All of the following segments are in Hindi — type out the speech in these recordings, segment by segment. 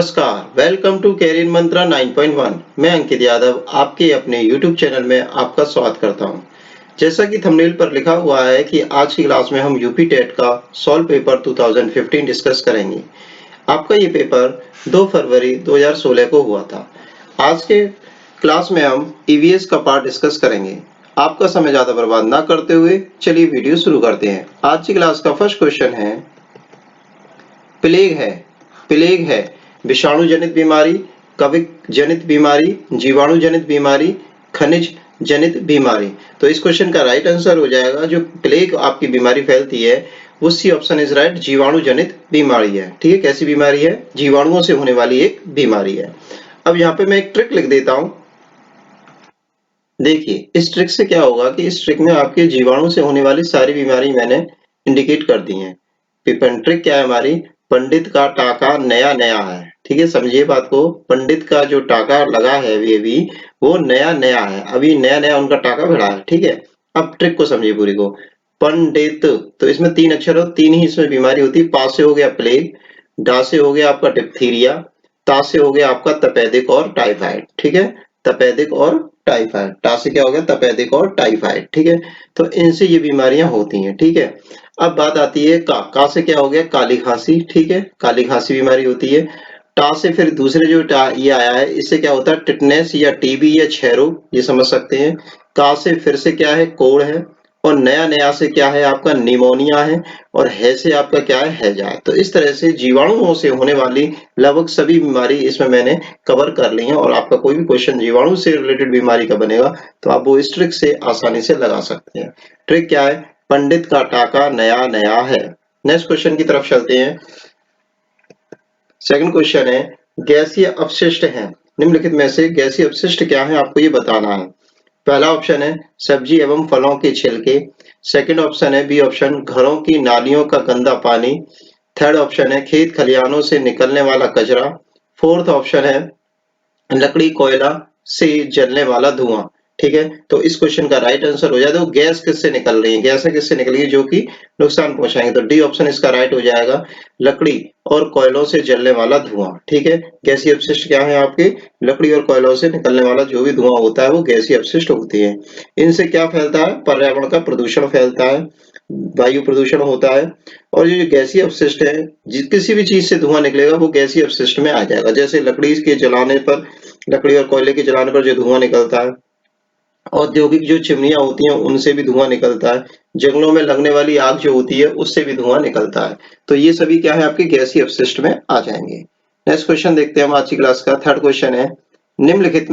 नमस्कार, वेलकम टू कैरियर मंत्रा 9.1। मैं अंकित यादव आपके अपने YouTube चैनल में आपका स्वागत करता हूं। जैसा कि थंबनेल पर लिखा हुआ है कि आज की क्लास में हम यूपी टेट का सॉल्व पेपर 2015 डिस्कस करेंगे। आपका ये पेपर 2 फरवरी 2016 को हुआ था। आज के क्लास में हम ईवीएस का पार्ट डिस्कस करेंगे। आपका समय ज्यादा बर्बाद ना करते हुए चलिए वीडियो शुरू करते हैं। आज की क्लास का फर्स्ट क्वेश्चन है, प्लेग है विषाणु जनित बीमारी, कवक जनित बीमारी, जीवाणु जनित बीमारी, खनिज जनित बीमारी। तो इस क्वेश्चन का राइट आंसर हो जाएगा, जो प्लेग आपकी बीमारी फैलती है वो सी ऑप्शन इज राइट, जीवाणु जनित बीमारी है। ठीक है, कैसी बीमारी है? जीवाणुओं से होने वाली एक बीमारी है। अब यहाँ पे मैं एक ट्रिक लिख देता हूं। देखिए इस ट्रिक से क्या होगा कि इस ट्रिक में आपके जीवाणु से होने वाली सारी बीमारी मैंने इंडिकेट कर दी है। ट्रिक क्या है हमारी? पंडित का टाका नया नया है। ठीक है, समझिए बात को। पंडित का जो टाका लगा है अभी वो नया नया है, अभी नया नया उनका टाका भिड़ा है। ठीक है, अब ट्रिक को समझिए पूरी को। पंडित, तो इसमें 3 अक्षर हो, 3 ही इसमें बीमारी होती है। पा से हो गया प्लेग, डा से हो गया आपका डिप्थीरिया, ता से हो गया आपका तपेदिक और टाइफाइड। ठीक है, तपेदिक और टाइफाइड, टा से क्या हो गया? तपेदिक और टाइफाइड। ठीक है, तो इनसे ये बीमारियां होती हैं। ठीक है, अब बात आती है का से क्या हो गया? काली खांसी। ठीक है, काली खांसी बीमारी होती है। टा से फिर दूसरे जो ये आया है, इससे क्या होता है? टिटनेस या टीबी या क्षय रोग, ये समझ सकते हैं। का से फिर से क्या है? कोढ़ है। और नया नया से क्या है? आपका निमोनिया है। और है से आपका क्या है? हैजा है। तो इस तरह से जीवाणुओं से होने वाली लगभग सभी बीमारी इसमें मैंने कवर कर ली है। और आपका कोई भी क्वेश्चन जीवाणु से रिलेटेड बीमारी का बनेगा तो आप वो इस ट्रिक से आसानी से लगा सकते हैं। ट्रिक क्या है? पंडित का टाका नया नया है। नेक्स्ट क्वेश्चन की तरफ चलते हैं। सेकंड क्वेश्चन है, गैसीय अपशिष्ट हैं, निम्नलिखित में से गैसीय अपशिष्ट क्या है आपको ये बताना है। पहला ऑप्शन है सब्जी एवं फलों के छिलके। सेकंड ऑप्शन है बी ऑप्शन, घरों की नालियों का गंदा पानी। थर्ड ऑप्शन है खेत खलिहानों से निकलने वाला कचरा। फोर्थ ऑप्शन है लकड़ी कोयला से जलने वाला धुआं। ठीक है, तो इस क्वेश्चन का राइट आंसर हो जाएगा, तो गैस किससे निकल रही है? गैसें किससे निकल रही है जो कि नुकसान पहुंचाएंगे? तो डी ऑप्शन इसका राइट हो जाएगा, लकड़ी और कोयलों से जलने वाला धुआं। ठीक है, गैसीय अपशिष्ट क्या है आपके? लकड़ी और कोयलों से निकलने वाला जो भी धुआं होता है वो गैसीय अपशिष्ट होती है। इनसे क्या फैलता है? पर्यावरण का प्रदूषण फैलता है, वायु प्रदूषण होता है। और ये जो गैसीय अपशिष्ट है, किसी भी चीज से धुआं निकलेगा वो गैसीय अपशिष्ट में आ जाएगा। जैसे लकड़ी के जलाने पर, लकड़ी और कोयले के जलाने पर जो धुआं निकलता है, औद्योगिक जो चिमनियां होती हैं उनसे भी धुआं निकलता है, जंगलों में लगने वाली आग जो होती है उससे भी धुआं निकलता है। तो ये सभी क्या है? आपके गैसीय अपशिष्ट में आ जाएंगे। नेक्स्ट क्वेश्चन देखते हैं हम आज की क्लास का। थर्ड क्वेश्चन है, निम्नलिखित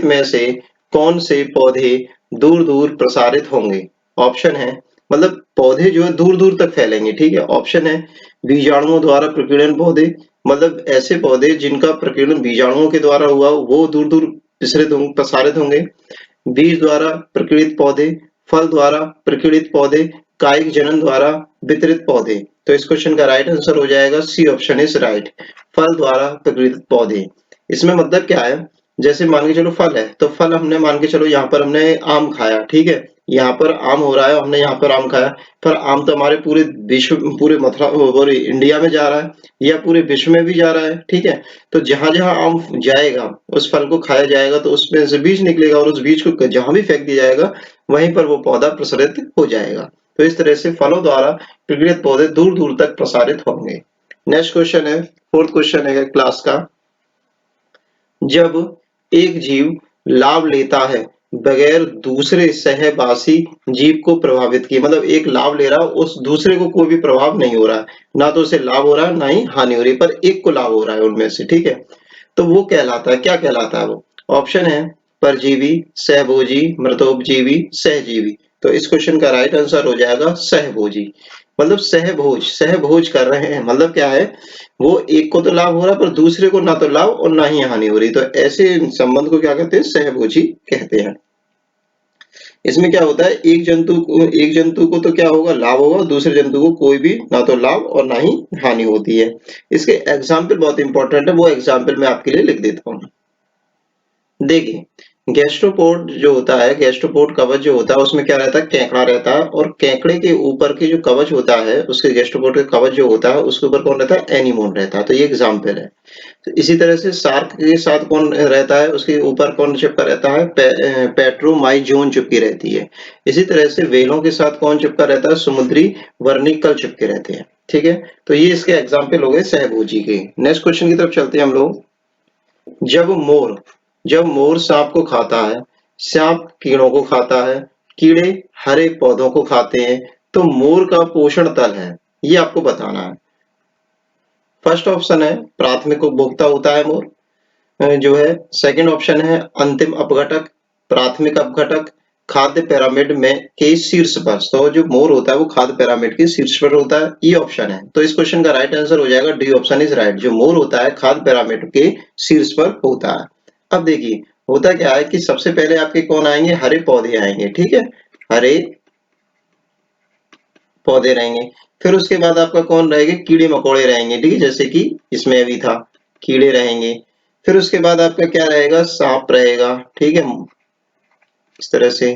में से कौन से पौधे दूर दूर प्रसारित होंगे? ऑप्शन है, मतलब पौधे जो है दूर दूर तक फैलेंगे। ठीक है, ऑप्शन है बीजाणुओं द्वारा प्रकीर्णन पौधे, मतलब ऐसे पौधे जिनका प्रकीर्णन बीजाणुओं के द्वारा हुआ वो दूर दूर प्रसारित होंगे। बीज द्वारा प्रकीर्णित पौधे, फल द्वारा प्रकीर्णित पौधे, कायिक जनन द्वारा वितरित पौधे। तो इस क्वेश्चन का राइट आंसर हो जाएगा सी ऑप्शन इज राइट, फल द्वारा प्रकीर्णित पौधे। इसमें मतलब क्या है? जैसे मान के चलो फल है, तो फल हमने मान के चलो यहाँ पर हमने आम खाया। ठीक है, यहाँ पर आम हो रहा है, हमने यहाँ पर आम खाया, पर आम तो हमारे पूरे विश्व, पूरे मथुरा, पूरे इंडिया में जा रहा है या पूरे विश्व में भी जा रहा है। ठीक है, तो जहां जहां आम जाएगा उस फल को खाया जाएगा तो उसमें से बीज निकलेगा, और उस बीज को जहां भी फेंक दिया जाएगा वहीं पर वो पौधा प्रसारित हो जाएगा। तो इस तरह से फलों द्वारा प्रकीर्णित पौधे दूर दूर तक प्रसारित होंगे। नेक्स्ट क्वेश्चन है, फोर्थ क्वेश्चन है क्लास का, जब एक जीव लाभ लेता है बगैर दूसरे सहवासी जीव को प्रभावित किए, मतलब एक लाभ ले रहा है, उस दूसरे को कोई भी प्रभाव नहीं हो रहा है, ना तो उसे लाभ हो रहा है ना ही हानि हो रही है, पर एक को लाभ हो रहा है उनमें से। ठीक है, तो वो कहलाता है, क्या कहलाता है वो? ऑप्शन है परजीवी, सहभोजी, मृतोपजीवी, सहजीवी। तो इस क्वेश्चन का राइट आंसर हो जाएगा सहभोजी, मतलब सहभोज, सहभोज कर रहे हैं, मतलब क्या है? वो एक को तो लाभ हो रहा है पर दूसरे को ना तो लाभ और ना ही हानि हो रही, तो ऐसे संबंध को क्या कहते हैं? सहभोजी कहते हैं। इसमें क्या होता है? एक जंतु को तो क्या होगा? लाभ होगा, दूसरे जंतु को कोई भी ना तो लाभ और ना ही हानि होती है। इसके एग्जाम्पल बहुत इंपॉर्टेंट है, वो एग्जाम्पल मैं आपके लिए लिख देता हूँ। देखिए, गैस्ट्रोपोड जो होता है, गैस्ट्रोपोड कवच जो होता है उसमें क्या रहता है, केकड़ा रहता है, और केकड़े के ऊपर के जो कवच होता है, उसके गैस्ट्रोपोड का कवच जो होता है उसके ऊपर कौन रहता है, एनीमोन रहता है। तो ये एग्जाम्पल है। तो इसी तरह से शार्क के साथ कौन रहता है, उसके ऊपर कौन चिपका रहता है, पेट्रोमाइजोन चिपकी रहती है। इसी तरह से व्हेलों के साथ कौन चिपका रहता है, समुद्री वर्निकल चिपके रहते हैं। ठीक है, तो ये इसके एग्जाम्पल हो गए सहभोजी के। नेक्स्ट क्वेश्चन की तरफ चलते हैं हम लोग। जब मोर जब मोर सांप को खाता है, सांप कीड़ों को खाता है, कीड़े हरे पौधों को खाते हैं, तो मोर का पोषण तल है, ये आपको बताना है। फर्स्ट ऑप्शन है प्राथमिक उपभोक्ता होता है मोर, जो है। सेकंड ऑप्शन है अंतिम अपघटक, प्राथमिक अपघटक, खाद्य पिरामिड में के शीर्ष पर। तो जो मोर होता है वो खाद्य पिरामिड के शीर्ष पर होता है, ये ऑप्शन है। तो इस क्वेश्चन का राइट आंसर हो जाएगा डी ऑप्शन इज राइट। जो मोर होता है खाद्य पिरामिड के शीर्ष पर होता है। अब देखिए होता क्या है कि सबसे पहले आपके कौन आएंगे, हरे पौधे आएंगे। ठीक है, हरे पौधे रहेंगे। फिर उसके बाद आपका कौन रहेंगे, कीड़े मकोड़े रहेंगे। ठीक है, जैसे कि इसमें अभी था, कीड़े रहेंगे। फिर उसके बाद आपका क्या रहेगा, सांप रहेगा। ठीक है, इस तरह से।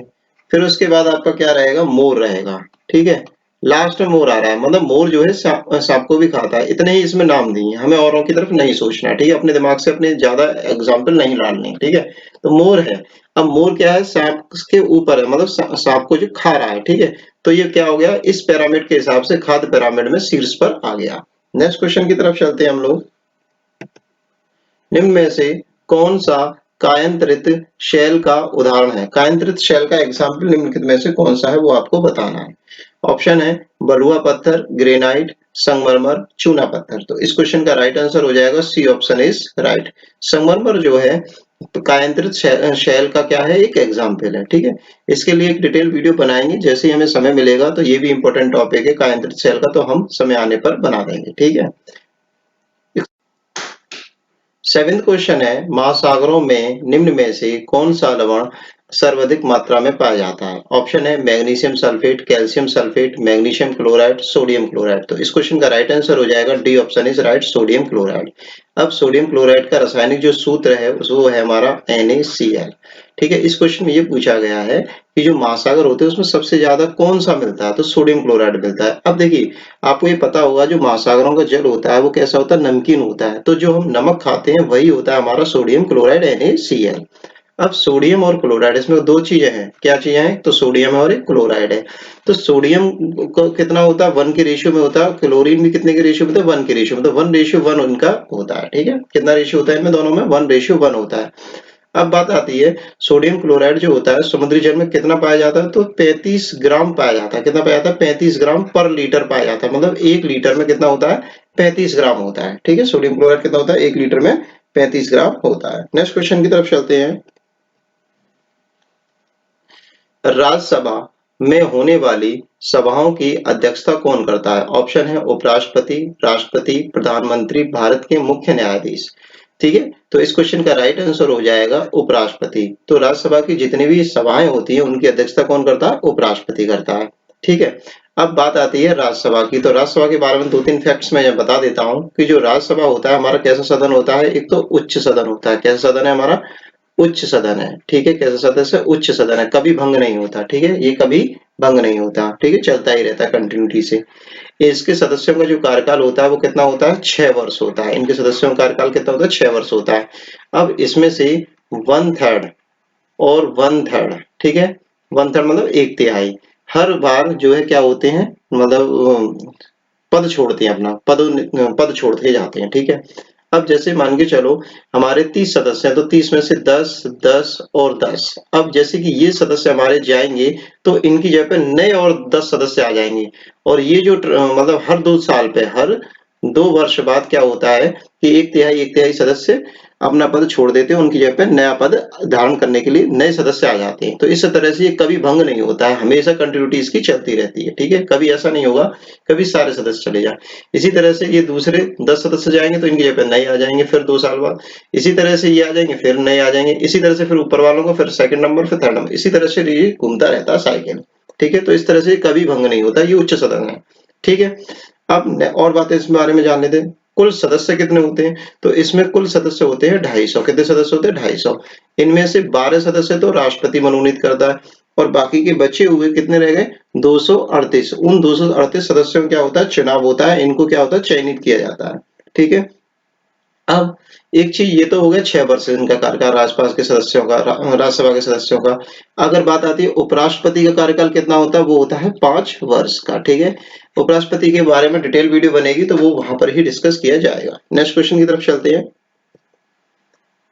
फिर उसके बाद आपका क्या रहेगा, मोर रहेगा। ठीक है, लास्ट में मोर आ रहा है, मतलब मोर जो है सांप को भी खाता है। इतने ही इसमें नाम दिए, हमें औरों की तरफ नहीं सोचना। ठीक है, अपने दिमाग से अपने ज्यादा एग्जाम्पल नहीं डालने। ठीक है, तो मोर है। अब मोर क्या है, सांप के ऊपर है, मतलब सांप को जो खा रहा है। ठीक है, तो ये क्या हो गया, इस पिरामिड के हिसाब से खाद्य पिरामिड में शीर्ष पर आ गया। नेक्स्ट क्वेश्चन की तरफ चलते हैं हम लोग। निम्न में से कौन सा कायांतरित शेल का उदाहरण है। कायांतरित शेल का एग्जाम्पल निम्नलिखित में से कौन सा है, वो आपको बताना है। ऑप्शन है बलुआ पत्थर, ग्रेनाइट, संगमरमर, चूना पत्थर। तो इस क्वेश्चन का राइट आंसर हो जाएगा सी ऑप्शन इज राइट। संगमरमर जो है कायांतरित शेल का क्या है, एक एग्जाम्पल है। ठीक है, इसके लिए एक डिटेल वीडियो बनाएंगे, जैसे ही हमें समय मिलेगा। तो ये भी इंपॉर्टेंट टॉपिक है कायांतरित शेल का, तो हम समय आने पर बना देंगे। ठीक है, सेवेंथ क्वेश्चन है महासागरों में निम्न में से कौन सा लवण सर्वाधिक मात्रा में पाया जाता है। ऑप्शन है magnesium sulphate, calcium sulphate, magnesium chloride, sodium chloride. तो इस क्वेश्चन का राइट आंसर हो जाएगा D option is right, sodium chloride. अब सोडियम क्लोराइड का रासायनिक जो सूत्र है वो है हमारा NaCl। ठीक है, इस क्वेश्चन में ये पूछा गया है कि जो महासागर होते हैं उसमें सबसे ज्यादा कौन सा मिलता है, तो सोडियम क्लोराइड मिलता है। अब देखिए आपको ये पता होगा जो महासागरों का जल होता है वो कैसा होता है, नमकीन होता है। तो जो हम नमक खाते हैं वही होता है हमारा सोडियम क्लोराइड NaCl। अब सोडियम और क्लोराइड, इसमें दो चीजें हैं। क्या चीजें हैं, तो सोडियम है और एक क्लोराइड है। तो सोडियम को कितना होता है, 1 के रेशियो में होता है। क्लोरीन भी कितने के रेशियो में होता है, 1 के रेशियो में। तो 1:1 उनका होता है। ठीक है, कितना रेशियो होता है इनमें दोनों में, 1:1 होता है। अब बात आती है सोडियम क्लोराइड जो होता है समुद्री जल में कितना पाया जाता है, तो 35 ग्राम पाया जाता है। कितना पाया जाता है, 35 ग्राम पर लीटर पाया जाता है। मतलब 1 लीटर में कितना होता है, 35 ग्राम होता है। ठीक है, सोडियम क्लोराइड कितना होता है, 1 लीटर में 35 ग्राम होता है। नेक्स्ट क्वेश्चन की तरफ चलते हैं। राज्यसभा में होने वाली सभाओं की अध्यक्षता कौन करता है। ऑप्शन है उपराष्ट्रपति, राष्ट्रपति, प्रधानमंत्री, भारत के मुख्य न्यायाधीश। ठीक है, तो इस क्वेश्चन का राइट आंसर हो जाएगा उपराष्ट्रपति। तो राज्यसभा की जितनी भी सभाएं होती हैं उनकी अध्यक्षता कौन करता है, उपराष्ट्रपति करता है। ठीक है, अब बात आती है राज्यसभा की। तो राज्यसभा के बारे में 2-3 फैक्ट्स मैं बता देता हूं कि जो राज्यसभा होता है हमारा कैसा सदन होता है, एक तो उच्च सदन होता है। कैसा सदन है हमारा, उच्च सदन है। ठीक है, कैसा सदस्य, उच्च सदन है, कभी भंग नहीं होता। ठीक है, ये कभी भंग नहीं होता। ठीक है, चलता ही रहता है कंटिन्यूटी से। इसके सदस्यों का जो कार्यकाल होता है वो कितना होता है, 6 वर्ष होता है। इनके सदस्यों का कार्यकाल कितना होता है, 6 वर्ष होता है। अब इसमें से 1/3 और 1/3, ठीक है, 1/3 मतलब 1/3 हर बार जो है क्या होते हैं, मतलब पद छोड़ते हैं, अपना पद छोड़ते जाते हैं। ठीक है, अब जैसे मान के चलो हमारे 30 सदस्य हैं, तो 30 में से 10, 10 और 10। अब जैसे कि ये सदस्य हमारे जाएंगे तो इनकी जगह पे नए और 10 सदस्य आ जाएंगे। और ये जो मतलब हर 2 साल पे, हर 2 वर्ष बाद क्या होता है कि 1/3 सदस्य अपना पद छोड़ देते हैं, उनकी जगह पे नया पद धारण करने के लिए नए सदस्य आ जाते हैं। तो इस तरह से ये कभी भंग नहीं होता है, हमेशा कंटिन्यूटी इसकी चलती रहती है। ठीक है, कभी ऐसा नहीं होगा कभी सारे सदस्य चले जाए। इसी तरह से ये दूसरे 10 सदस्य जाएंगे तो इनकी जगह पे नए आ जाएंगे फिर 2 साल बाद। इसी तरह से ये आ जाएंगे फिर नए आ जाएंगे। इसी तरह से फिर ऊपर वालों को फिर सेकंड नंबर, फिर थर्ड नंबर, इसी तरह से ये घूमता रहता है साइकिल। ठीक है, तो इस तरह से कभी भंग नहीं होता, ये उच्च सदन है। ठीक है, अब और बातें इस बारे में जान लेते हैं। कुल सदस्य कितने होते हैं? तो इसमें कुल सदस्य होते हैं 250। कितने सदस्य होते हैं? 250। इनमें से 12 सदस्य तो राष्ट्रपति मनोनीत करता है और बाकी के बचे हुए कितने रह गए? 238। उन 238 सदस्यों में क्या होता है? चुनाव होता है, इनको क्या होता है? चयनित किया जाता है। ठीक है। अब एक चीज ये तो हो गया 6 वर्ष इनका कार्यकाल राज्यपाल के सदस्यों का, राज्यसभा के सदस्यों का। अगर बात आती है उपराष्ट्रपति का कार्यकाल कितना होता है? वो होता है 5 वर्ष का। ठीक है। उपराष्ट्रपति के बारे में डिटेल वीडियो बनेगी तो वो वहां पर ही डिस्कस किया जाएगा। नेक्स्ट क्वेश्चन की तरफ चलते हैं।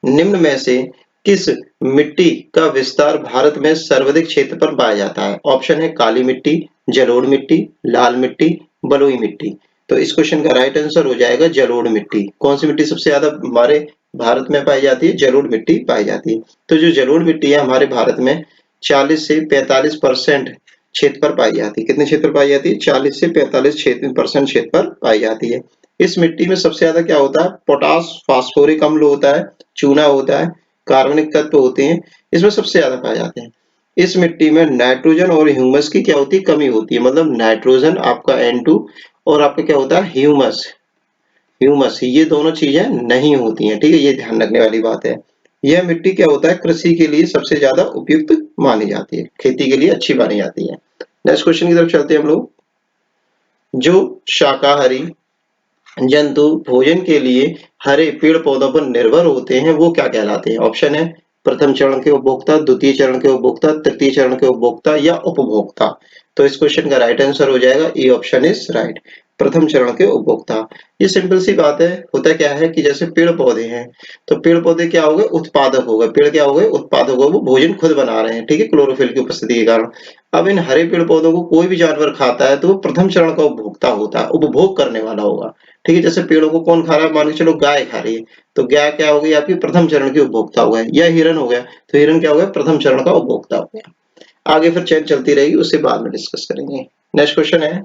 निम्न में से किस मिट्टी का विस्तार भारत में सर्वाधिक क्षेत्र पर पाया जाता है? ऑप्शन है काली मिट्टी, जलोढ़ मिट्टी, लाल मिट्टी, बलुई मिट्टी। तो इस क्वेश्चन का राइट आंसर हो जाएगा जलोढ़ मिट्टी। कौन सी मिट्टी सबसे ज्यादा हमारे भारत में पाई जाती है? जलोढ़ मिट्टी पाई जाती है। तो जो जलोढ़ मिट्टी है हमारे भारत में 40 से 45% क्षेत्र पर पाई जाती है। कितने क्षेत्र पर पाई जाती है? 40 से 45% क्षेत्र पर पाई जाती है। इस मिट्टी में सबसे ज्यादा क्या होता है? पोटास, फास्फोरिक अम्ल होता है, चूना होता है, कार्बनिक तत्व होते हैं, इसमें सबसे ज्यादा पाए जाते हैं। इस मिट्टी में नाइट्रोजन और ह्यूमस की क्या होती है? कमी होती है। मतलब नाइट्रोजन आपका N2 और आपका क्या होता है? ह्यूमस। ह्यूमस ये दोनों चीजें नहीं होती हैं। ठीक है, ये ध्यान रखने वाली बात है। यह मिट्टी क्या होता है? कृषि के लिए सबसे ज्यादा उपयुक्त मानी जाती है, खेती के लिए अच्छी मानी जाती है। नेक्स्ट क्वेश्चन की तरफ चलते हैं हम लोग। जो शाकाहारी जंतु भोजन के लिए हरे पेड़ पौधों पर निर्भर होते हैं वो क्या कहलाते हैं? ऑप्शन है प्रथम चरण के उपभोक्ता, द्वितीय चरण के उपभोक्ता, तृतीय चरण के उपभोक्ता या उपभोक्ता। तो इस क्वेश्चन का राइट आंसर हो जाएगा ए ऑप्शन इज राइट, प्रथम चरण के उपभोक्ता। ये सिंपल सी बात है। होता क्या है कि जैसे पेड़ पौधे हैं तो पेड़ पौधे क्या हो गए? उत्पादक हो गए। पेड़ क्या हो गए? उत्पादक हो गए। वो भोजन खुद बना रहे हैं, ठीक है, क्लोरोफिल की उपस्थिति के कारण। अब इन हरे पेड़ पौधों को कोई भी जानवर खाता है तो वो प्रथम चरण का उपभोक्ता होता है, उपभोग करने वाला होगा। ठीक है, जैसे पेड़ों को कौन खा रहा है? मान के चलो गाय खा रही है, तो गाय क्या हो गई? आपकी प्रथम चरण की उपभोक्ता हो गया। या हिरन हो गया तो हिरन क्या हो गया? प्रथम चरण का उपभोक्ता हो गया। आगे फिर चेन चलती रहेगी, उससे बाद में डिस्कस करेंगे। नेक्स्ट क्वेश्चन है,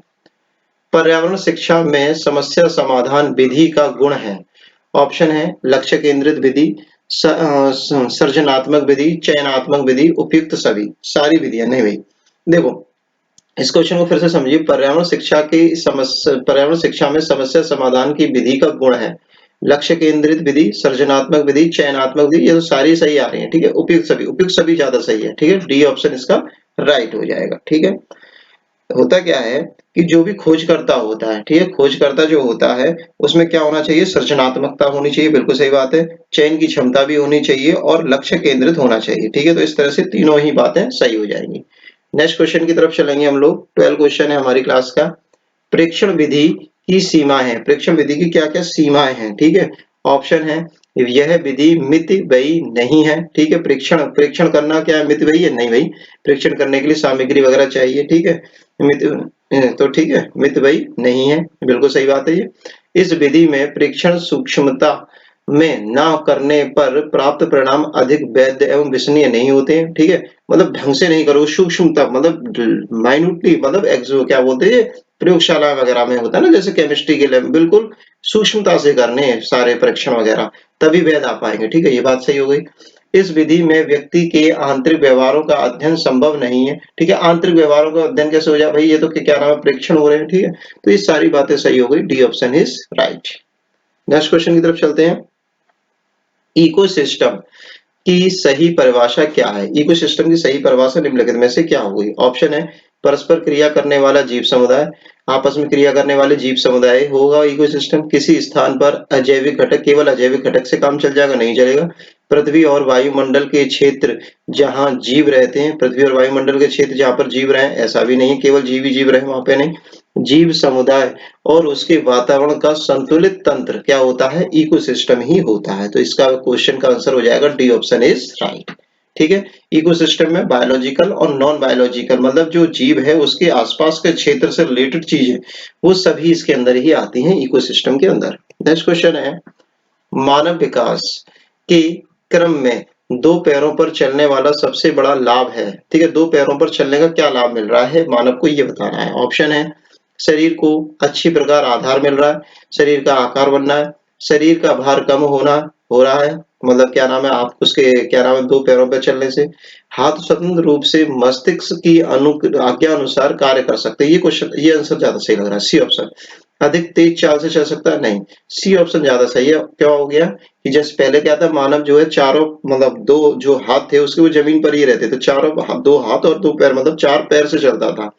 पर्यावरण शिक्षा में समस्या समाधान विधि का गुण है? ऑप्शन है लक्ष्य केंद्रित विधि, सर्जनात्मक विधि, चयनात्मक विधि, उपयुक्त सभी। सारी विधियां नहीं भाई। देखो इस क्वेश्चन को फिर से समझिए। पर्यावरण शिक्षा में समस्या समाधान की विधि का गुण है लक्ष्य केंद्रित विधि, सर्जनात्मक विधि, चयनात्मक विधि। ये तो सारी सही आ रही है। ठीक है, उपयुक्त सभी ज्यादा सही है। ठीक है, डी ऑप्शन इसका राइट हो जाएगा। ठीक है। होता क्या है कि जो भी खोजकर्ता होता है, ठीक है, खोजकर्ता जो होता है उसमें क्या होना चाहिए? सृजनात्मकता होनी चाहिए, बिल्कुल सही बात है। चयन की क्षमता भी होनी चाहिए और लक्ष्य केंद्रित होना चाहिए। ठीक है, तो इस तरह से तीनों ही बातें सही हो जाएंगी। नेक्स्ट क्वेश्चन की तरफ चलेंगे हम लोग। 12 क्वेश्चन है हमारी क्लास का। प्रेक्षण विधि की सीमा है। प्रेक्षण विधि की क्या क्या सीमाएं हैं? ठीक है, ऑप्शन है यह विधि मितव्ययी नहीं है। ठीक है, प्रेक्षण प्रेक्षण करना क्या है? मितव्ययी है? नहीं भाई, प्रेक्षण करने के लिए सामग्री वगैरह चाहिए। ठीक है, तो ठीक है, मितव्ययी नहीं है, बिल्कुल सही बात है ये। इस विधि में प्रेक्षण सूक्ष्मता में न करने पर प्राप्त परिणाम अधिक वैध एवं विश्वसनीय नहीं होते हैं। ठीक है, मतलब ढंग से नहीं करो, सूक्ष्मता मतलब माइन्यूटली, मतलब क्या बोलते हैं, प्रयोगशाला वगैरह में होता है ना, जैसे केमिस्ट्री के लिए बिल्कुल सूक्ष्मता से करने हैं सारे परीक्षण वगैरह, तभी वैध आ पाएंगे। ठीक है, ये बात सही हो गई। इस विधि में व्यक्ति के आंतरिक व्यवहारों का अध्ययन संभव नहीं है। ठीक है, आंतरिक व्यवहारों का अध्ययन कैसे हो जाए भाई? ये तो क्या नाम है? परीक्षण हो रहे हैं। ठीक है, तो ये सारी बातें सही हो गई, D option is right. Next question की तरफ चलते हैं। इकोसिस्टम की सही परिभाषा क्या है? इकोसिस्टम की सही परिभाषा निम्नलिखित में से क्या होगी? ऑप्शन है परस्पर क्रिया करने वाला जीव समुदाय, आपस में क्रिया करने वाले जीव समुदाय होगा इकोसिस्टम। किसी स्थान पर अजैविक घटक, केवल अजैविक घटक से काम चल जाएगा? नहीं चलेगा। पृथ्वी और वायुमंडल के क्षेत्र जहां जीव रहते हैं, पृथ्वी और वायुमंडल के क्षेत्र जहां पर जीव रहे, ऐसा भी नहीं केवल जीव ही जीव रहे वहां पे नहीं। जीव समुदाय और उसके वातावरण का संतुलित तंत्र क्या होता है? इकोसिस्टम ही होता है। तो इसका क्वेश्चन का आंसर हो जाएगा डी ऑप्शन इज राइट। ठीक है, इकोसिस्टम में बायोलॉजिकल और नॉन बायोलॉजिकल, मतलब जो जीव है उसके आसपास के क्षेत्र से रिलेटेड चीजें वो सभी इसके अंदर ही आती हैं, इकोसिस्टम के अंदर। नेक्स्ट क्वेश्चन है, मानव विकास के क्रम में दो पैरों पर चलने वाला सबसे बड़ा लाभ है। ठीक है, दो पैरों पर चलने का क्या लाभ मिल रहा है मानव को, ये बताना है। ऑप्शन है शरीर को अच्छी प्रकार आधार मिल रहा है, शरीर का आकार बनना है, शरीर का भार कम होना हो रहा है, मतलब क्या नाम है, आप उसके क्या नाम है, दो पैरों पर चलने से हाथ स्वतंत्र रूप से मस्तिष्क की आज्ञा अनुसार कार्य कर सकते हैं। ये क्वेश्चन, ये आंसर ज्यादा सही लग रहा है, सी ऑप्शन। अधिक तेज चाल से चल सकता है? नहीं। सी ऑप्शन ज्यादा सही है। क्या हो गया कि जैसे पहले क्या था, मानव जो है चारों मतलब दो जो हाथ थे उसके वो जमीन पर ही रहते, तो चारों दो हाथ और दो पैर मतलब चार पैर से चलता था।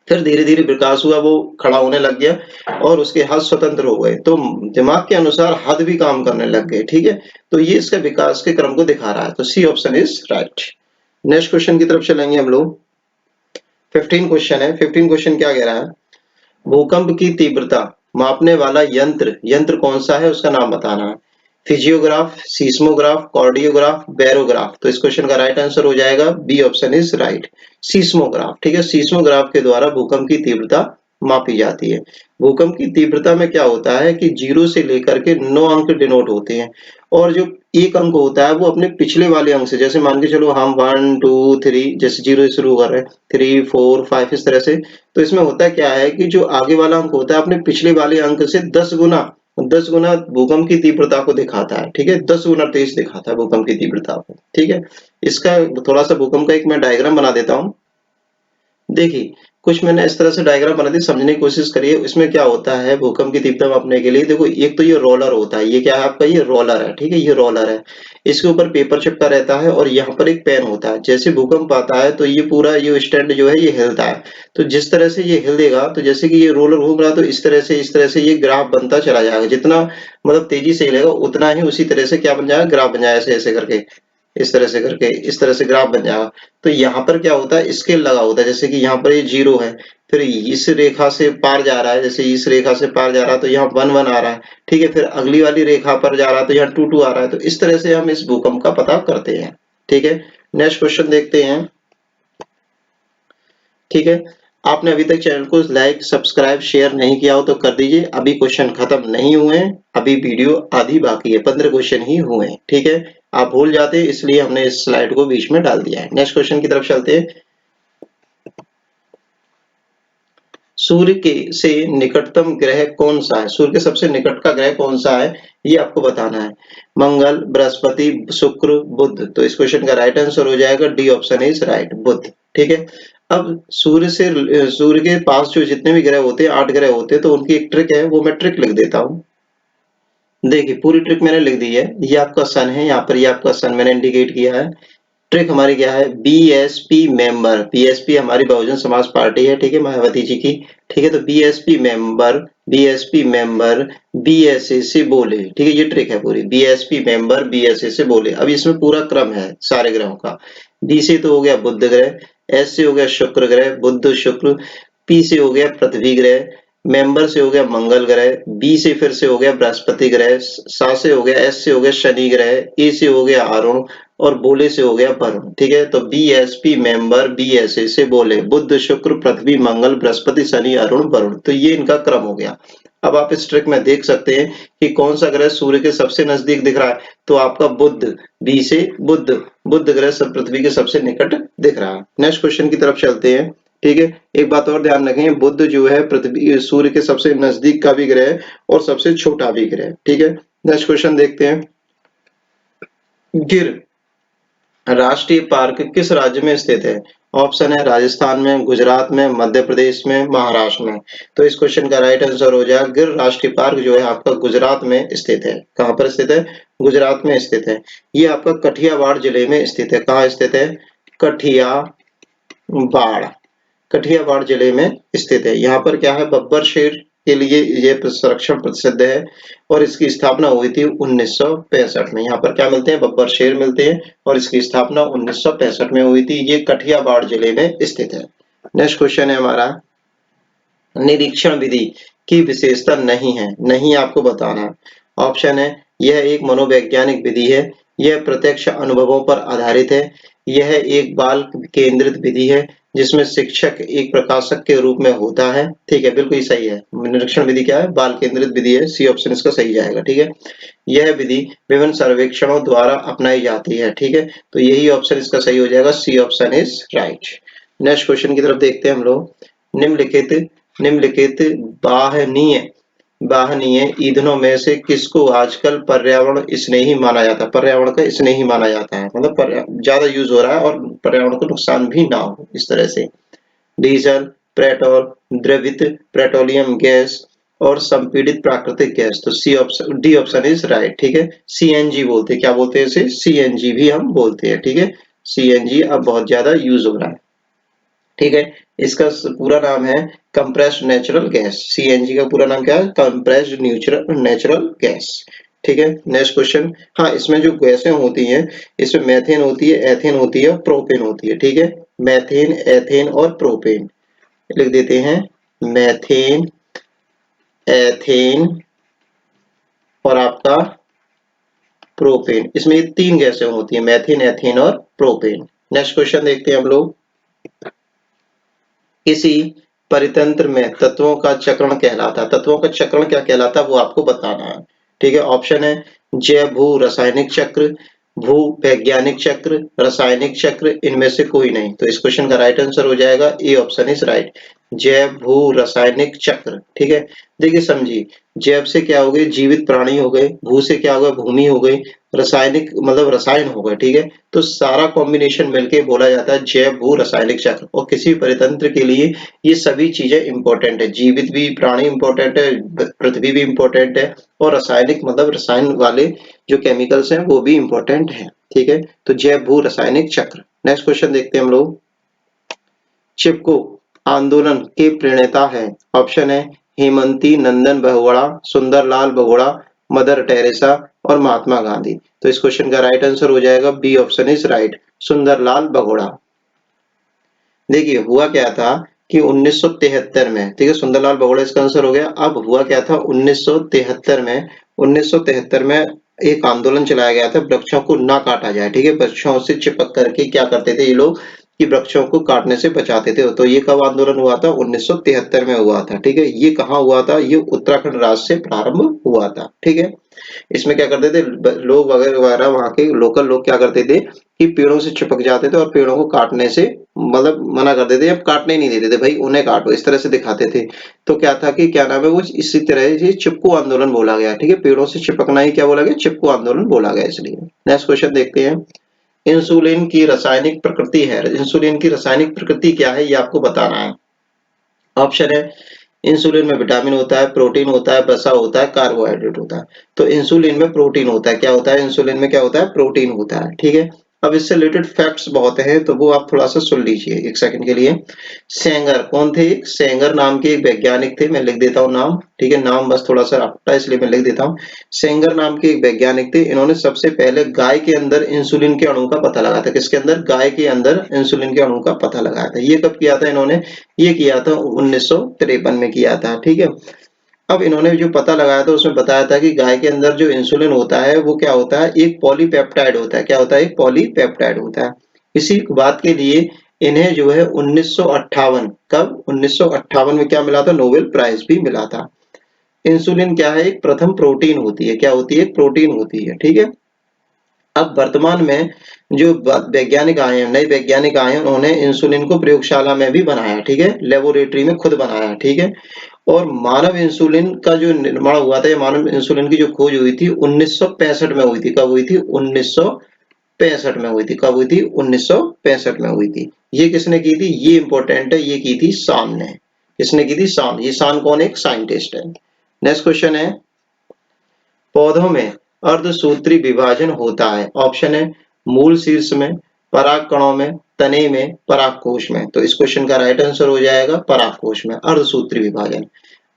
फिर धीरे धीरे विकास हुआ, वो खड़ा होने लग गया और उसके हाथ स्वतंत्र हो गए, तो दिमाग के अनुसार हाथ भी काम करने लग गए। ठीक है, तो ये इसका विकास के क्रम को दिखा रहा है, तो C option is right. Next question की तरफ चलेंगे हम लोग। 15 क्वेश्चन है। 15 क्वेश्चन क्या कह रहा है, भूकंप की तीव्रता मापने वाला यंत्र यंत्र कौन सा है, उसका नाम बताना है। Physiograph, seismograph, cardiograph, barograph. तो इस क्वेश्चन का राइट आंसर हो जाएगा B option is right, seismograph. ठीक है, सीस्मोग्राफ के द्वारा भूकंप की तीव्रता मापी जाती है। भूकंप की तीव्रता में क्या होता है कि 0 से लेकर के 9 अंक डिनोट होते हैं, और जो एक अंक होता है वो अपने पिछले वाले अंक से, जैसे मान के चलो हम 1 2 3 जैसे 0 से शुरू कर रहे हैं, 3 4 5 इस तरह से। तो इसमें होता क्या है कि जो आगे वाला अंक होता है अपने पिछले वाले अंक से 10 गुना भूकंप की तीव्रता को दिखाता है। ठीक है, 10 गुना तेज दिखाता है भूकंप की तीव्रता को। ठीक है, इसका थोड़ा सा भूकंप का एक मैं डायग्राम बना देता हूँ। देखिए, कुछ मैंने इस तरह से डायग्राम बना दी, समझने की कोशिश करिए। इसमें क्या होता है भूकंप की तीव्रता मापने के लिए, देखो एक तो ये रोलर होता है, ये क्या है आपका, ये रोलर है। ठीक है, ये रोलर है, इसके ऊपर पेपर चिपका रहता है और यहाँ पर एक पेन होता है। जैसे भूकंप आता है तो ये पूरा ये स्टैंड जो है ये हिलता है, तो जिस तरह से ये हिल देगा, तो जैसे कि ये रोलर घूम रहा है तो इस तरह से ये ग्राफ बनता चला जाएगा। जितना मतलब तेजी से हिलेगा उतना ही उसी तरह से क्या बन जाएगा, ग्राफ बन जाएगा, ऐसे ऐसे करके, इस तरह से करके, इस तरह से ग्राफ बन जाएगा। तो यहाँ पर क्या होता है, स्केल लगा होता है, जैसे कि यहाँ पर ये 0 है, फिर इस रेखा से पार जा रहा है, जैसे इस रेखा से पार जा रहा है तो यहाँ 1 1 आ रहा है। ठीक है, फिर अगली वाली रेखा पर जा रहा है तो यहाँ 2 2 आ रहा है। तो इस तरह से हम इस भूकंप का पता करते हैं। ठीक है, नेक्स्ट क्वेश्चन देखते हैं। ठीक है, आपने अभी तक चैनल को लाइक सब्सक्राइब शेयर नहीं किया हो तो कर दीजिए। अभी क्वेश्चन खत्म नहीं हुए हैं, अभी वीडियो आधी बाकी है, 15 क्वेश्चन ही हुए हैं। ठीक है, आप भूल जाते हैं इसलिए हमने इस स्लाइड को बीच में डाल दिया है। नेक्स्ट क्वेश्चन की तरफ चलते हैं। सूर्य के से निकटतम ग्रह कौन सा है, सूर्य के सबसे निकट का ग्रह कौन सा है, ये आपको बताना है। मंगल, बृहस्पति, शुक्र, बुध। तो इस क्वेश्चन का राइट आंसर हो जाएगा डी ऑप्शन इज राइट, बुध। ठीक है, अब सूर्य के पास जो जितने भी ग्रह होते हैं, 8 ग्रह होते हैं, तो उनकी एक ट्रिक है, वो मैं ट्रिक लिख देता हूँ। देखिए पूरी ट्रिक मैंने लिख दी है। ये आपका सन है, यहाँ पर ये आपका सन मैंने इंडिकेट किया है। ट्रिक हमारी क्या है, बीएसपी मेंबर, बीएसपी हमारी बहुजन समाज पार्टी है। ठीक है, मायावती जी की। ठीक है, तो बीएसपी मेंबर बीएसए से बोले। ठीक है, ये ट्रिक है पूरी, बीएसपी मेंबर बीएसए से बोले। अब इसमें पूरा क्रम है सारे ग्रहों का। बी से तो हो गया बुध ग्रह, एस से हो गया शुक्र ग्रह, बुध शुक्र। पी से हो गया पृथ्वी ग्रह, मेंबर से हो गया मंगल ग्रह, बी से फिर से हो गया बृहस्पति ग्रह, सा से हो गया, एस से हो गया शनि ग्रह, ए से हो गया अरुण, और बोले से हो गया वरुण। ठीक है, तो बीएसपी मेंबर बीएसए से बोले, बुध शुक्र पृथ्वी मंगल बृहस्पति शनि अरुण वरुण। तो ये इनका क्रम हो गया। अब आप इस ट्रिक में देख सकते हैं कि कौन सा ग्रह सूर्य के सबसे नजदीक दिख रहा है, तो आपका बुध, बी से बुध, बुध ग्रह सब पृथ्वी के सबसे निकट दिख रहा है। नेक्स्ट क्वेश्चन की तरफ चलते हैं। ठीक है, एक बात और ध्यान रखें, बुध जो है पृथ्वी सूर्य के सबसे नजदीक का भी ग्रह है और सबसे छोटा भी ग्रह। ठीक है, नेक्स्ट क्वेश्चन देखते हैं। गिर राष्ट्रीय पार्क किस राज्य में स्थित है? ऑप्शन है राजस्थान में, गुजरात में, मध्य प्रदेश में, महाराष्ट्र में। तो इस क्वेश्चन का राइट आंसर हो जाएगा गिर राष्ट्रीय पार्क जो है आपका गुजरात में स्थित है। कहाँ पर स्थित है? गुजरात में स्थित है। ये आपका कठियावाड़ जिले में स्थित है। कहाँ स्थित है? कठियावाड़, कठियावाड़ जिले में स्थित है। यहाँ पर क्या है, बब्बर शेर के लिए ये संरक्षण प्रसिद्ध है और इसकी स्थापना हुई थी 1965 में। यहाँ पर क्या मिलते हैं, बब्बर शेर मिलते हैं और इसकी स्थापना 1965 में हुई थी। ये कठियावाड़ जिले में स्थित है। नेक्स्ट क्वेश्चन है हमारा, निरीक्षण विधि की विशेषता नहीं है, नहीं आपको बताना है। ऑप्शन है यह एक मनोवैज्ञानिक विधि है, यह प्रत्यक्ष अनुभवों पर आधारित है, यह एक बाल केंद्रित विधि है, जिसमें शिक्षक एक प्रकाशक के रूप में होता है। ठीक है, बिल्कुल ही सही है। निरीक्षण विधि क्या है? बाल केंद्रित विधि है। सी ऑप्शन इसका सही जाएगा। ठीक है, यह विधि विभिन्न सर्वेक्षणों द्वारा अपनाई जाती है। ठीक है, तो यही ऑप्शन इसका सही हो जाएगा, C option is right. Next question की तरफ देखते हैं हम लोग। निम्नलिखित निम्नलिखित वाहनीय वाहनीय ईंधनों में से किसको आजकल पर्यावरण स्नेही माना जाता है? पर्यावरण का स्नेही माना जाता है, मतलब ज्यादा यूज हो रहा है और पर्यावरण को नुकसान भी ना हो, इस तरह से। डीजल, पेट्रोल, द्रवित पेट्रोलियम गैस और संपीड़ित प्राकृतिक गैस। तो C option, D option is right. ठीक है, सीएनजी बोलते हैं, क्या बोलते हैं इसे? सीएनजी भी हम बोलते हैं। ठीक है, सीएनजी अब बहुत ज्यादा यूज हो रहा है। ठीक है, इसका पूरा नाम है कंप्रेस्ड नेचुरल गैस। सीएनजी का पूरा नाम क्या है? Compressed natural gas. ठीक है, नेक्स्ट क्वेश्चन। हाँ, इसमें जो गैसें होती हैं, इसमें मेथेन होती है, एथेन होती है और प्रोपेन होती है। ठीक है, मेथेन, एथेन और प्रोपेन लिख देते हैं। मेथेन, एथेन और आपका प्रोपेन, इसमें ये तीन गैसें होती है, मेथेन, एथेन और प्रोपेन। नेक्स्ट क्वेश्चन देखते हैं हम लोग। किसी परितंत्र में तत्वों का चक्रण कहलाता है। तत्वों का चक्रण क्या कहलाता है वो आपको बताना है। ठीक है, ऑप्शन है जैव भू रासायनिक चक्र, भू वैज्ञानिक चक्र, रासायनिक चक्र, इनमें से कोई नहीं। तो इस क्वेश्चन का राइट आंसर हो जाएगा ए ऑप्शन इज राइट, जैव भू रासायनिक चक्र। ठीक है, देखिए समझिए, जैव से क्या हो गए? जीवित प्राणी हो गए, भू से क्या हो गया? भूमि हो गई, रासायनिक मतलब रसायन हो गए। ठीक है, तो सारा कॉम्बिनेशन मिलके बोला जाता है जैव भू रासायनिक चक्र। और किसी परितंत्र के लिए ये सभी चीजें इंपॉर्टेंट है, जीवित भी प्राणी इंपॉर्टेंट है, पृथ्वी भी इंपॉर्टेंट है, और रासायनिक मतलब रसायन वाले जो केमिकल्स हैं वो भी इंपॉर्टेंट है। ठीक है, तो जैव भू रासायनिक चक्र। नेक्स्ट क्वेश्चन देखते हैं हम लोग। चिपको आंदोलन के प्रणेता है। ऑप्शन है हेमंती नंदन बहुगुणा, सुंदरलाल बहुगुणा, मदर टेरेसा और महात्मा गांधी। तो इस क्वेश्चन का राइट आंसर हो जाएगा B option is right, Sunderlal Bahuguna. देखिए हुआ क्या था कि 1973 में, ठीक है, सुंदरलाल बहुगुणा इसका आंसर हो गया। अब हुआ क्या था 1973 में, 1973 में एक आंदोलन चलाया गया था, वृक्षों को ना काटा जाए। ठीक है, वृक्षों से चिपक करके क्या करते थे ये लोग कि वृक्षों को काटने से बचाते थे। तो ये कब आंदोलन हुआ था? 1973 में हुआ था। ठीक है, ये कहाँ हुआ था? ये उत्तराखंड राज्य से प्रारंभ हुआ था। ठीक है, इसमें क्या करते थे लोग वगैरह वगैरह, वहां के लोकल लोग क्या करते थे कि पेड़ों से चिपक जाते थे और पेड़ों को काटने से मतलब मना कर देते, अब काटने नहीं देते थे, भाई उन्हें काटो, इस तरह से दिखाते थे। तो क्या था कि क्या नाम है वो, इसी तरह से चिपको आंदोलन बोला गया। ठीक है, पेड़ों से चिपकना ही क्या बोला गया? चिपको आंदोलन बोला गया इसलिए। नेक्स्ट क्वेश्चन देखते हैं। इंसुलिन की रासायनिक प्रकृति है, इंसुलिन की रासायनिक प्रकृति क्या है ये आपको बताना है। ऑप्शन है इंसुलिन में विटामिन होता है, प्रोटीन होता है, वसा होता है, कार्बोहाइड्रेट होता है। तो इंसुलिन में प्रोटीन होता है। क्या होता है? इंसुलिन में क्या होता है? प्रोटीन होता है। ठीक है, अब इससे रिलेटेड फैक्ट्स बहुत हैं तो वो आप थोड़ा सा सुन लीजिए एक सेकंड के लिए। सेंगर कौन थे? सेंगर नाम के एक वैज्ञानिक थे, मैं लिख देता हूँ नाम। ठीक है, नाम बस थोड़ा सा रखता है इसलिए मैं लिख देता हूँ। सेंगर नाम के एक वैज्ञानिक थे, इन्होंने सबसे पहले गाय के अंदर इंसुलिन के अणु का पता लगाया था। किसके अंदर? गाय के अंदर इंसुलिन के अणु का पता लगाया था। ये कब किया था इन्होंने? ये किया था 1953 में किया था। ठीक है, अब इन्होंने जो पता लगाया था उसमें बताया था कि गाय के अंदर जो इंसुलिन होता है वो क्या होता है? एक पॉलीपेप्टाइड होता है। क्या होता है? एक पॉलीपेप्टाइड होता है। इसी बात के लिए इन्हें जो है 1958, कब? 1958 में क्या मिला था? नोबेल प्राइज भी मिला था। इंसुलिन क्या है? एक प्रथम प्रोटीन होती है। क्या होती है? प्रोटीन होती है। ठीक है, अब वर्तमान में जो वैज्ञानिक आए हैं, नए वैज्ञानिक आए हैं, उन्होंने इंसुलिन को प्रयोगशाला में भी बनाया। ठीक है, लेबोरेटरी में खुद बनाया। ठीक है, और मानव इंसुलिन का जो निर्माण हुआ था, मानव इंसुलिन की जो खोज हुई थी 1965 में हुई थी। कब हुई थी? 1965 में हुई थी। कब हुई थी? 1965 में हुई थी। ये किसने की थी? ये इंपॉर्टेंट है, ये की थी सान ने। किसने की थी? सान। ये सान कौन है? एक साइंटिस्ट है। नेक्स्ट क्वेश्चन है, पौधों में अर्धसूत्री विभाजन होता है। ऑप्शन है मूल शीर्ष में, पराग कणों में, तने में, परागकोश में। तो इस क्वेश्चन का राइट आंसर हो जाएगा परागकोश में, अर्धसूत्री विभाजन।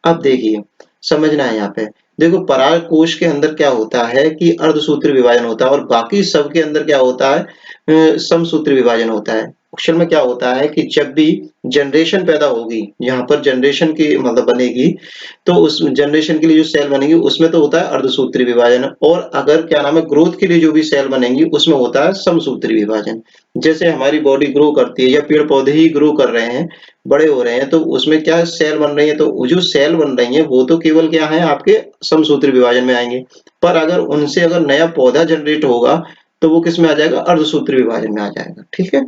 अब देखिए समझना है यहाँ पे, देखो परागकोश के अंदर क्या होता है कि अर्धसूत्री विभाजन होता है और बाकी सब के अंदर क्या होता है? समसूत्री विभाजन होता है। एक्चुअल में क्या होता है कि जब भी जनरेशन पैदा होगी, यहाँ पर जनरेशन की मतलब बनेगी, तो उस जनरेशन के लिए जो सेल बनेगी उसमें तो होता है अर्धसूत्री विभाजन, और अगर क्या नाम है ग्रोथ के लिए जो भी सेल बनेंगी उसमें होता है समसूत्री विभाजन। जैसे हमारी बॉडी ग्रो करती है या पेड़ पौधे ही ग्रो कर रहे हैं, बड़े हो रहे हैं, तो उसमें क्या सेल बन रही है, तो जो सेल बन रही है वो तो केवल क्या है आपके समसूत्री विभाजन में आएंगे, पर अगर उनसे अगर नया पौधा जनरेट होगा तो वो किस में आ जाएगा? अर्धसूत्री विभाजन में आ जाएगा। ठीक है,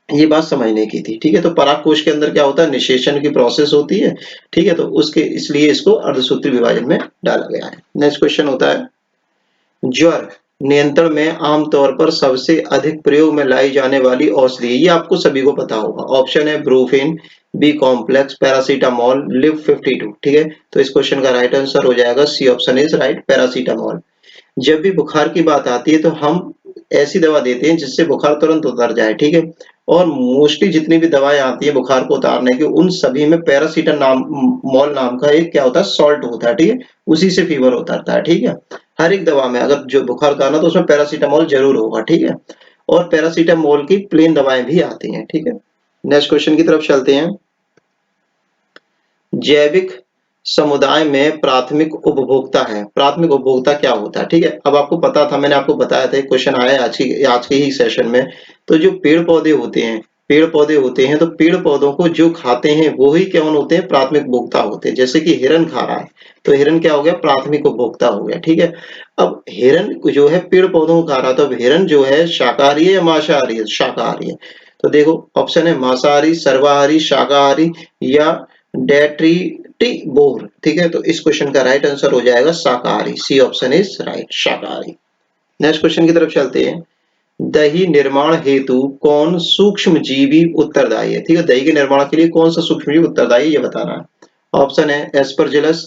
ये बात समझने की थी। ठीक है, तो परागकोश के अंदर क्या होता है? निषेचन की प्रोसेस होती है। ठीक है, तो उसके इसलिए इसको अर्धसूत्री विभाजन में डाला गया है। नेक्स्ट क्वेश्चन होता है, ज्वर नियंत्रण में आमतौर पर सबसे अधिक प्रयोग में लाई जाने वाली औषधि, ये आपको सभी को पता होगा। ऑप्शन है Brufen, B complex paracetamol Liv 52। ठीक है, तो इस क्वेश्चन का राइट आंसर हो जाएगा C option is right, paracetamol. जब भी बुखार की बात आती है तो हम ऐसी दवा देते हैं जिससे बुखार तुरंत उतर जाए। ठीक है, और मोस्टली जितनी भी दवाएं आती है बुखार को उतारने की, उन सभी में पैरासीटामोल नाम का एक क्या होता है, सॉल्ट होता है। ठीक है, उसी से फीवर उतरता है। ठीक है, हर एक दवा में अगर जो बुखार उतारना तो उसमें पैरासीटामोल जरूर होगा। ठीक है, और पैरासीटामोल की प्लेन दवाएं भी आती हैं। ठीक है, नेक्स्ट क्वेश्चन की तरफ चलते हैं। जैविक समुदाय में प्राथमिक उपभोक्ता है, प्राथमिक उपभोक्ता क्या होता है? ठीक है, अब आपको पता था, मैंने आपको बताया था, क्वेश्चन आया आज के ही सेशन में। तो जो पेड़ पौधे होते हैं, पेड़ पौधे होते हैं, तो पेड़ पौधों को जो खाते हैं वो ही कौन होते हैं, प्राथमिक उपभोक्ता होते हैं। जैसे कि हिरन खा रहा है तो हिरन क्या हो गया, प्राथमिक उपभोक्ता हो गया। ठीक है, अब हिरन जो है पेड़ पौधों को खा रहा है, तो अब हिरन जो है शाकाहारी है या मांसाहारी है? शाकाहारी है। तो देखो ऑप्शन है मांसाहारी, सर्वाहारी, शाकाहारी या डेट्रीटिवोर। ठीक है, तो इस क्वेश्चन का राइट आंसर हो जाएगा शाकाहारी, सी ऑप्शन इज राइट, शाकाहारी। नेक्स्ट क्वेश्चन की तरफ चलते हैं। दही निर्माण हेतु कौन सूक्ष्म जीवी उत्तरदायी है? ठीक है, दही के निर्माण के लिए कौन सा सूक्ष्म जीव उत्तरदायी है, ये बताना है। ऑप्शन है एस्परजिलस,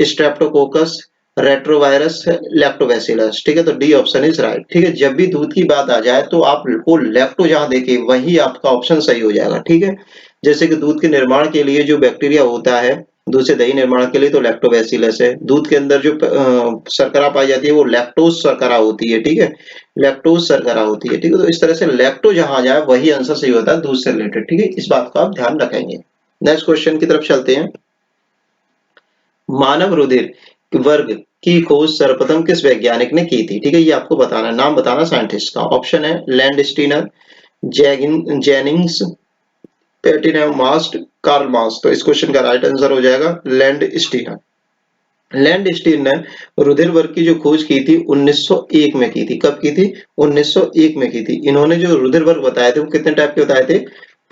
स्ट्रेप्टोकोकस, रेट्रोवायरस, लैक्टोबैसिलस। ठीक है, तो डी ऑप्शन इज राइट। ठीक है, जब भी दूध की बात आ जाए तो आपको लैक्टो जहां देखे वही आपका ऑप्शन सही हो जाएगा। ठीक है, जैसे कि दूध के निर्माण के लिए जो बैक्टीरिया होता है दूध से दही निर्माण के लिए, तो लैक्टोबैसिलस है। दूध के अंदर जो शर्करा पाई जाती है वो लैक्टोज शर्करा होती है। ठीक है, लैक्टोज शर्करा होती है। ठीक है, तो इस तरह से लैक्टो जहां जाए वही आंसर सही होता है दूध से रिलेटेड। ठीक है, इस बात का आप ध्यान रखेंगे। नेक्स्ट क्वेश्चन की तरफ चलते हैं। मानव रुधिर वर्ग की खोज सर्वप्रथम किस वैज्ञानिक ने की थी? ठीक है, ये आपको बताना, नाम बताना साइंटिस्ट का। ऑप्शन है लैंडस्टीनर, जेनिंग्स, पेटिनेमास्ट, कार्ल मास। तो इस क्वेश्चन का राइट आंसर हो जाएगा लैंडस्टीनर। लैंडस्टीन ने रुधिर वर्ग की जो खोज की थी 1901 में की थी। कब की थी? 1901 में की थी। इन्होंने जो रुधिर वर्ग बताए थे वो कितने टाइप के बताए थे?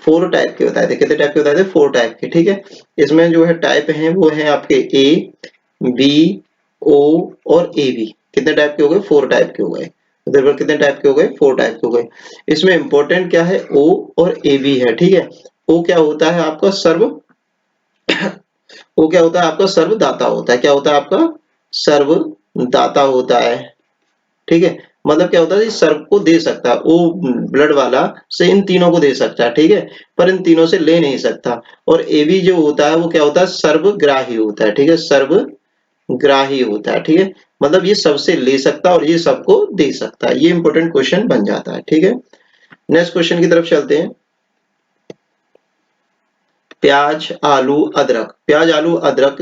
4 टाइप के बताए थे। कितने टाइप के बताए थे? 4 टाइप के। ठीक है, इसमें जो है टाइप हैं वो है आपके ए, बी, ओ और ए बी। कितने टाइप के हो गए? 4 टाइप के हो गए। रुधिर वर्ग कितने टाइप के हो गए? 4 टाइप के हो गए। इसमें इंपॉर्टेंट क्या है? ओ और ए बी है। ठीक है, ओ क्या होता है आपका? सर्व वो क्या होता है आपका? सर्वदाता होता है। क्या होता है आपका? सर्वदाता होता है। ठीक है, मतलब क्या होता है? सर्व को दे सकता है, वो ब्लड वाला से इन तीनों को दे सकता है। ठीक है, पर इन तीनों से ले नहीं सकता। और एबी जो होता है वो क्या होता है? सर्वग्राही होता है। ठीक है, सर्वग्राही होता है। ठीक है, मतलब ये सबसे ले सकता है और ये सबको दे सकता है। ये इंपॉर्टेंट क्वेश्चन बन जाता है। ठीक है, नेक्स्ट क्वेश्चन की तरफ चलते हैं। प्याज, आलू, अदरक। प्याज, आलू, अदरक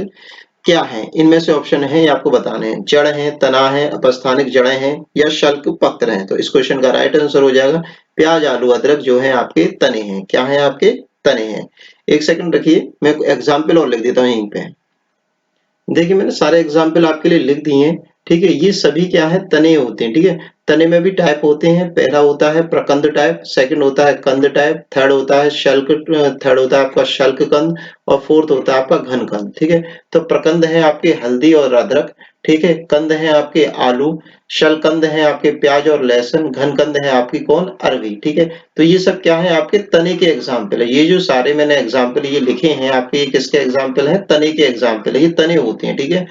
क्या है? इनमें से ऑप्शन है ये आपको बताने हैं। जड़ है, तना है, अपस्थानिक जड़ें हैं या शल्क पत्र हैं। तो इस क्वेश्चन का राइट आंसर हो जाएगा प्याज, आलू, अदरक जो है आपके तने हैं। क्या है? आपके तने हैं। एक सेकंड रखिए, मैं एग्जाम्पल और लिख देता हूँ यहीं पे। देखिए मैंने सारे एग्जाम्पल आपके लिए लिख दिए हैं। ठीक है, ये सभी क्या है? तने होते हैं। ठीक है, तने में भी टाइप होते हैं। पहला होता है प्रकंद टाइप, सेकंड होता है कंद टाइप, थर्ड होता है शल्क, थर्ड होता है आपका शल्क कंद और फोर्थ होता है आपका घन कंद। ठीक है, तो प्रकंद है आपके हल्दी और अदरक। ठीक है, कंद है आपके आलू, शलकंद है आपके प्याज और लहसुन, घन कंद है आपकी कौन? अरवी। ठीक है, तो ये सब क्या है? आपके तने के एग्जाम्पल है। ये जो सारे मैंने एग्जाम्पल ये लिखे हैं आपके, ये किसके एग्जाम्पल है? तने के एग्जाम्पल है। ये तने होते हैं। ठीक है,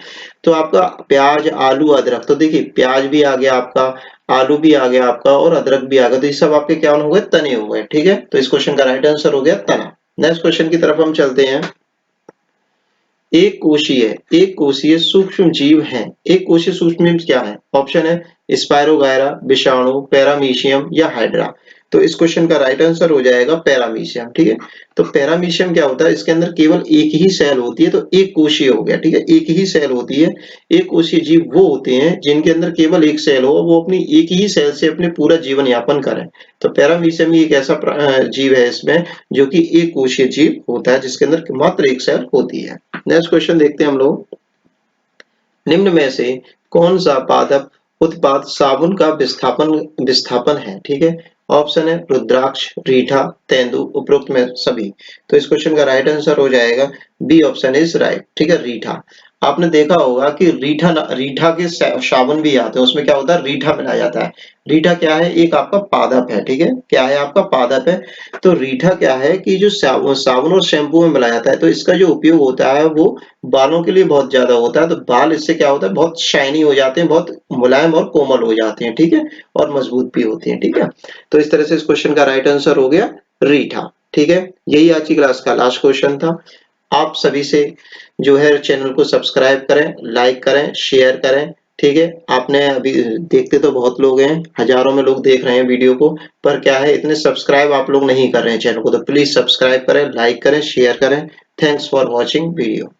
तो आपका प्याज, आलू, अदरक, तो देखिए प्याज भी आ गया आपका, आलू भी आ गया आपका और अदरक भी आ गया। तो ये सब आपके क्या हो गए? तने हो गए। ठीक है, तो इस क्वेश्चन का राइट आंसर हो गया तना। नेक्स्ट क्वेश्चन की तरफ हम चलते हैं। एक कोशीय सूक्ष्म जीव है। एक कोशीय सूक्ष्म जीव क्या है? ऑप्शन है स्पायरोगायरा, विषाणु, पैरामीशियम या हाइड्रा। तो इस क्वेश्चन का राइट आंसर हो जाएगा पैरामीशियम। ठीक है, तो पैरामीशियम क्या होता है? इसके अंदर केवल एक ही सेल होती है, तो एक कोशीय हो गया। ठीक है, एक ही सेल होती है। एक कोशीय जीव वो होते हैं जिनके अंदर केवल एक सेल हो, वो अपनी एक ही सेल से अपने पूरा जीवन यापन करें। तो पैरामीशियम ही एक ऐसा जीव है इसमें जो कि एक कोशीय जीव होता है, जिसके अंदर मात्र एक सेल होती है। नेक्स्ट क्वेश्चन देखते हैं हम लोग। निम्न में से कौन सा पादप उत्पाद साबुन का विस्थापन है? ठीक है, ऑप्शन है रुद्राक्ष, रीठा, तेंदु, उपरोक्त में सभी। तो इस क्वेश्चन का राइट आंसर हो जाएगा बी ऑप्शन इज राइट। ठीक है, रीठा। आपने देखा होगा कि रीठा के साबुन भी आते हैं, उसमें क्या होता है, रीठा मिलाया जाता है। रीठा क्या है, एक आपका पादप है, ठीक है, क्या है आपका पादप है। तो रीठा क्या है कि जो साबुन और शैम्पू में मिलाया जाता है, तो इसका जो उपयोग होता है वो बालों के लिए बहुत ज्यादा होता है। तो बाल इससे क्या होता है, बहुत शाइनी हो जाते हैं, बहुत मुलायम और कोमल हो जाते हैं, ठीक है, और मजबूत भी होते हैं, ठीक है। तो इस तरह से इस क्वेश्चन का राइट आंसर हो गया रीठा, ठीक है। यही आज की क्लास का लास्ट क्वेश्चन था। आप सभी से जो है चैनल को सब्सक्राइब करें, लाइक करें, शेयर करें, ठीक है। आपने अभी देखते तो बहुत लोग हैं, हजारों में लोग देख रहे हैं वीडियो को, पर क्या है इतने सब्सक्राइब आप लोग नहीं कर रहे हैं चैनल को, तो प्लीज सब्सक्राइब करें, लाइक करें, शेयर करें। Thanks for watching video.